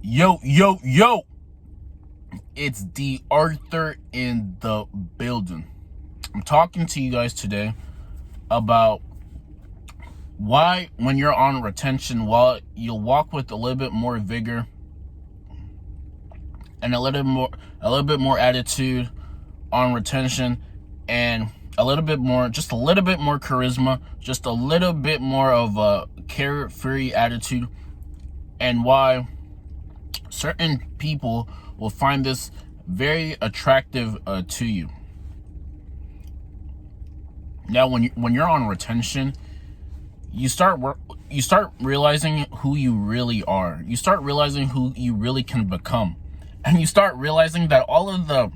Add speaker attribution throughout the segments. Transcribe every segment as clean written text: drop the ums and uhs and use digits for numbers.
Speaker 1: Yo, yo, yo! It's D.Arthur in the building. I'm talking to you guys today about why, when you're on retention, while you'll walk with a little bit more vigor and a little bit more attitude on retention, and just a little bit more charisma, just a little bit more of a carefree attitude, and why certain people will find this very attractive to you. Now, when you're on retention, you start realizing who you really are. You start realizing who you really can become, and you start realizing that all of the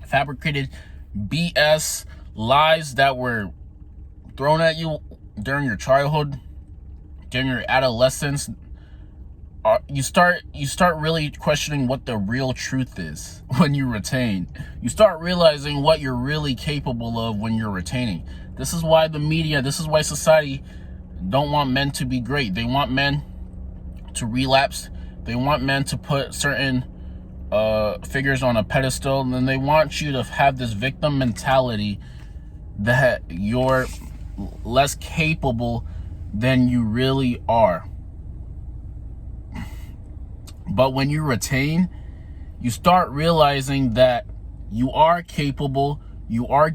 Speaker 1: fabricated BS lies that were thrown at you during your childhood, during your adolescence, you start really questioning what the real truth is when you retain. You start realizing what you're really capable of when you're retaining. This is why the media, this is why society don't want men to be great. They want men to relapse. They want men to put certain figures on a pedestal, and then they want you to have this victim mentality that you're less capable than you really are. But when you retain, you start realizing that you are capable, you are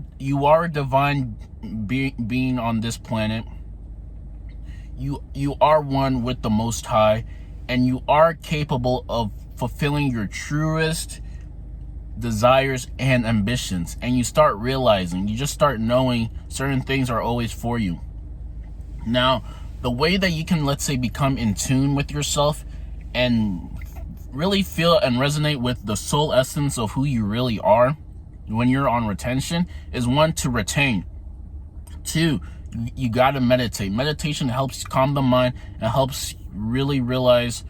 Speaker 1: a divine being on this planet. You are one with the Most High, and you are capable of fulfilling your truest desires and ambitions. And you start realizing, you just start knowing certain things are always for you. Now, the way that you can, let's say, become in tune with yourself and really feel and resonate with the soul essence of who you really are when you're on retention is, one, to retain. Two, you got to meditate. Meditation helps calm the mind and helps really realize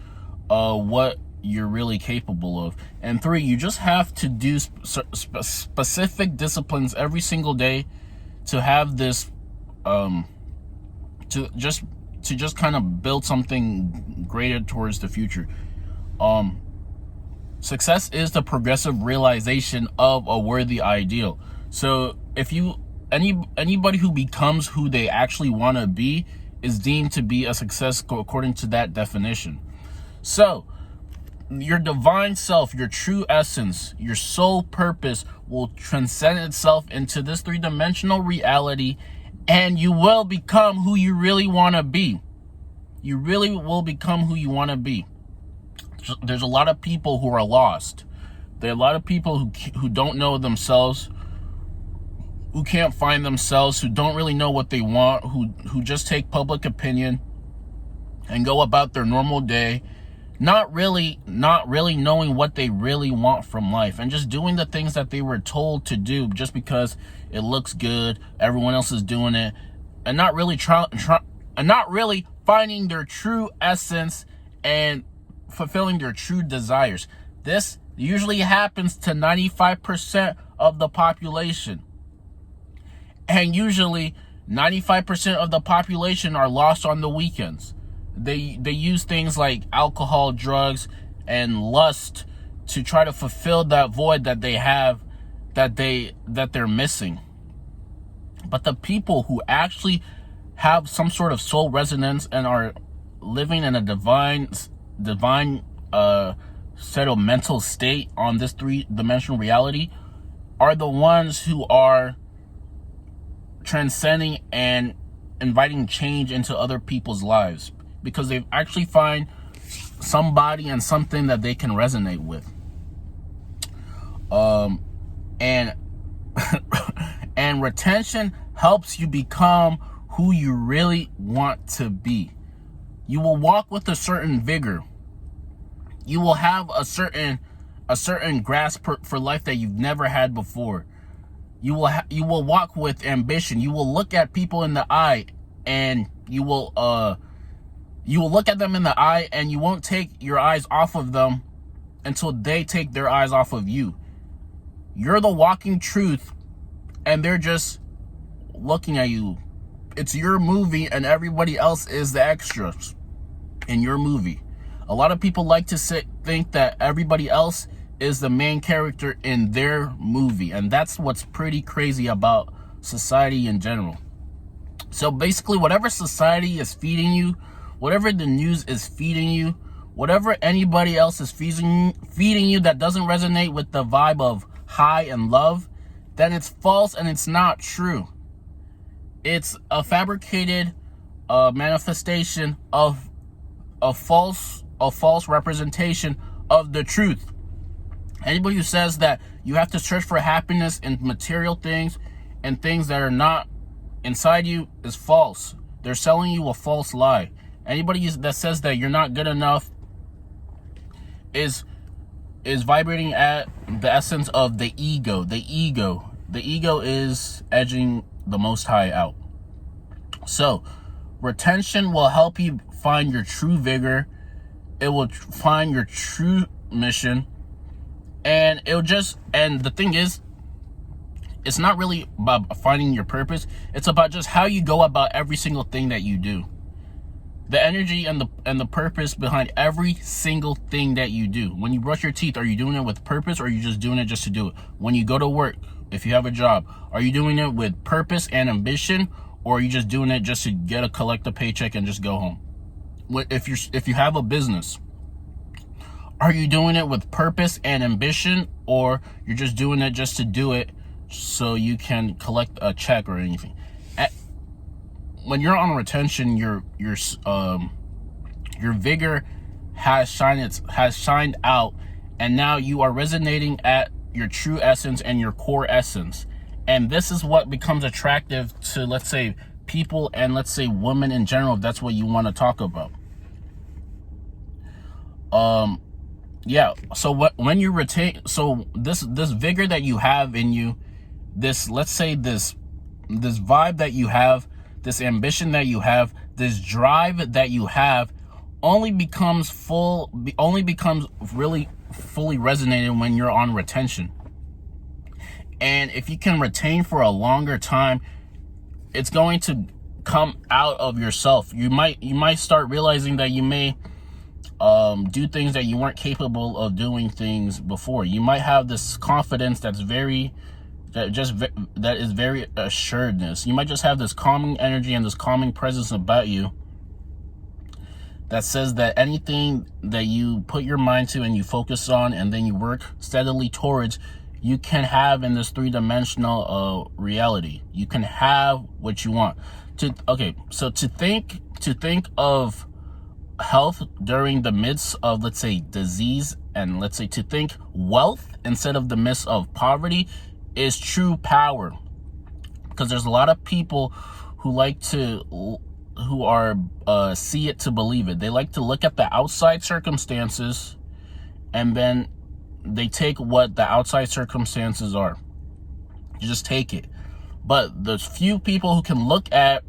Speaker 1: what you're really capable of. And three, you just have to do specific disciplines every single day to have this to just kind of build something greater towards the future. Success is the progressive realization of a worthy ideal. So if anybody who becomes who they actually want to be is deemed to be a success according to that definition. So your divine self, your true essence, your soul purpose will transcend itself into this three-dimensional reality, and you will become who you really want to be. You really will become who you want to be. There's a lot of people who are lost. There are a lot of people who don't know themselves, who can't find themselves, who don't really know what they want, who just take public opinion and go about their normal day, not really knowing what they really want from life, and just doing the things that they were told to do just because it looks good, everyone else is doing it, and not really finding their true essence and fulfilling their true desires. This usually happens to 95% of the population. And usually 95% of the population are lost on the weekends. They use things like alcohol, drugs, and lust to try to fulfill that void that they have, that they're missing. But the people who actually have some sort of soul resonance and are living in a divine set of mental state on this three-dimensional reality are the ones who are transcending and inviting change into other people's lives, because they actually find somebody and something that they can resonate with. And and retention helps you become who you really want to be. You will walk with a certain vigor. You will have a certain grasp for life that you've never had before. You will walk with ambition. You will look at people in the eye, and you will look at them in the eye, and you won't take your eyes off of them until they take their eyes off of you. You're the walking truth, and they're just looking at you. It's your movie, and everybody else is the extras in your movie. A lot of people like to think that everybody else is the main character in their movie, and that's what's pretty crazy about society in general. So basically, whatever society is feeding you, whatever the news is feeding you, whatever anybody else is feeding you that doesn't resonate with the vibe of high and love, then it's false and it's not true. It's a fabricated manifestation of a false representation of the truth. Anybody who says that you have to search for happiness in material things and things that are not inside you is false. They're selling you a false lie. Anybody that says that you're not good enough is vibrating at the essence of the ego. The ego is edging the Most High out. So retention will help you find your true vigor. It will find your true mission, and the thing is, it's not really about finding your purpose. It's about just how you go about every single thing that you do. The energy and the purpose behind every single thing that you do. When you brush your teeth, are you doing it with purpose, or are you just doing it just to do it? When you go to work, if you have a job, are you doing it with purpose and ambition, or are you just doing it just to collect a paycheck and just go home? If you have a business, are you doing it with purpose and ambition, or you're just doing it just to do it so you can collect a check or anything? When you're on retention, your vigor has shined out, and now you are resonating at your true essence and your core essence. And this is what becomes attractive to, let's say, people, and let's say women in general, if that's what you want to talk about. So when you retain, so this vigor that you have in you, this, let's say, this vibe that you have, this ambition that you have, this drive that you have, only becomes really fully resonated when you're on retention. And if you can retain for a longer time, it's going to come out of yourself. You might start realizing that you may do things that you weren't capable of doing things before. You might have this confidence that is very assuredness. You might just have this calming energy and this calming presence about you that says that anything that you put your mind to and you focus on and then you work steadily towards, you can have in this three-dimensional reality. You can have what you want. So to think of health during the midst of, let's say, disease, and let's say to think wealth instead of the midst of poverty is true power. Because there's a lot of people who are see it to believe it. They like to look at the outside circumstances, and then they take what the outside circumstances are. You just take it. But there's few people who can look at,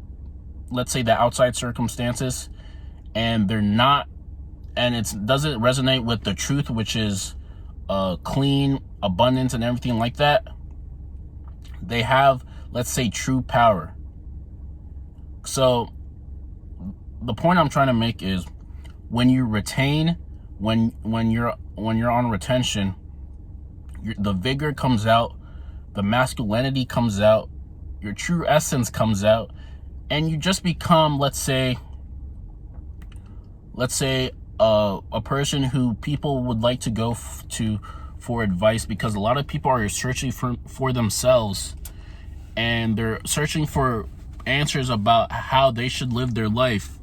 Speaker 1: let's say, the outside circumstances, and they're not, and it doesn't resonate with the truth, which is clean, abundance, and everything like that. They have, let's say, true power. So the point I'm trying to make is, when you retain, when you're on retention, the vigor comes out, the masculinity comes out, your true essence comes out, and you just become, let's say a person who people would like to go to for advice, because a lot of people are searching for themselves, and they're searching for answers about how they should live their life,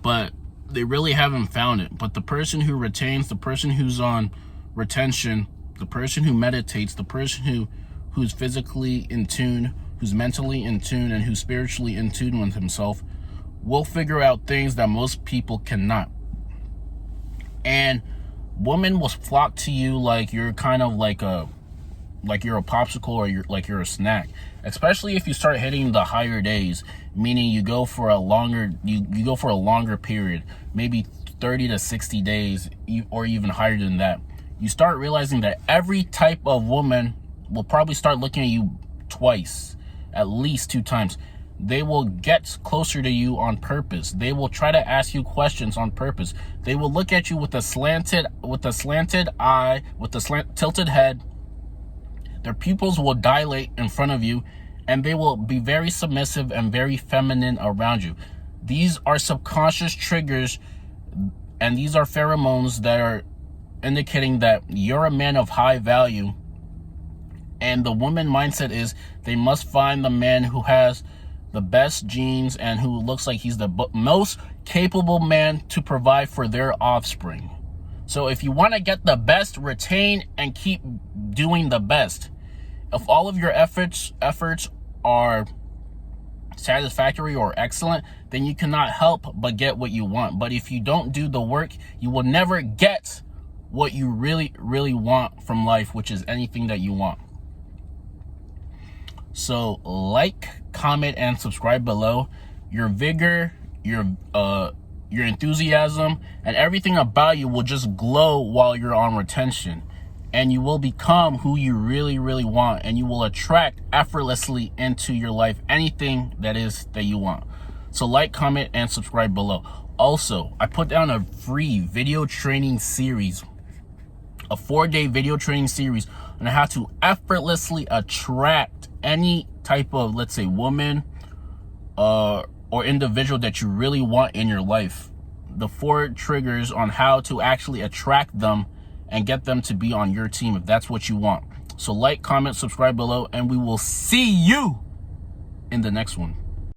Speaker 1: but they really haven't found it. But the person who retains, the person who's on retention, the person who meditates, the person who's physically in tune, who's mentally in tune, and who's spiritually in tune with himself, will figure out things that most people cannot. And women will flock to you like you're kind of like you're a popsicle, or you're a snack. Especially if you start hitting the higher days, meaning you go for a longer period, maybe 30 to 60 days, or even higher than that. You start realizing that every type of woman will probably start looking at you twice, at least 2 times. They will get closer to you on purpose. They will try to ask you questions on purpose. They will look at you with a slanted eye, with a tilted head. Their pupils will dilate in front of you, and they will be very submissive and very feminine around you. These are subconscious triggers, and these are pheromones that are indicating that you're a man of high value. And the woman mindset is they must find the man who has the best genes and who looks like he's the most capable man to provide for their offspring. So if you want to get the best, retain and keep doing the best. If all of your efforts are satisfactory or excellent, then you cannot help but get what you want. But if you don't do the work, you will never get what you really want from life, which is anything that you want. So like, comment, and subscribe below. Your vigor, your enthusiasm, and everything about you will just glow while you're on retention. And you will become who you really want, and you will attract effortlessly into your life anything that you want. So like, comment, and subscribe below. Also, I put down a free video training series, a 4-day video training series on how to effortlessly attract any type of, let's say, woman or individual that you really want in your life. The 4 triggers on how to actually attract them and get them to be on your team if that's what you want. So like, comment, subscribe below, and we will see you in the next one.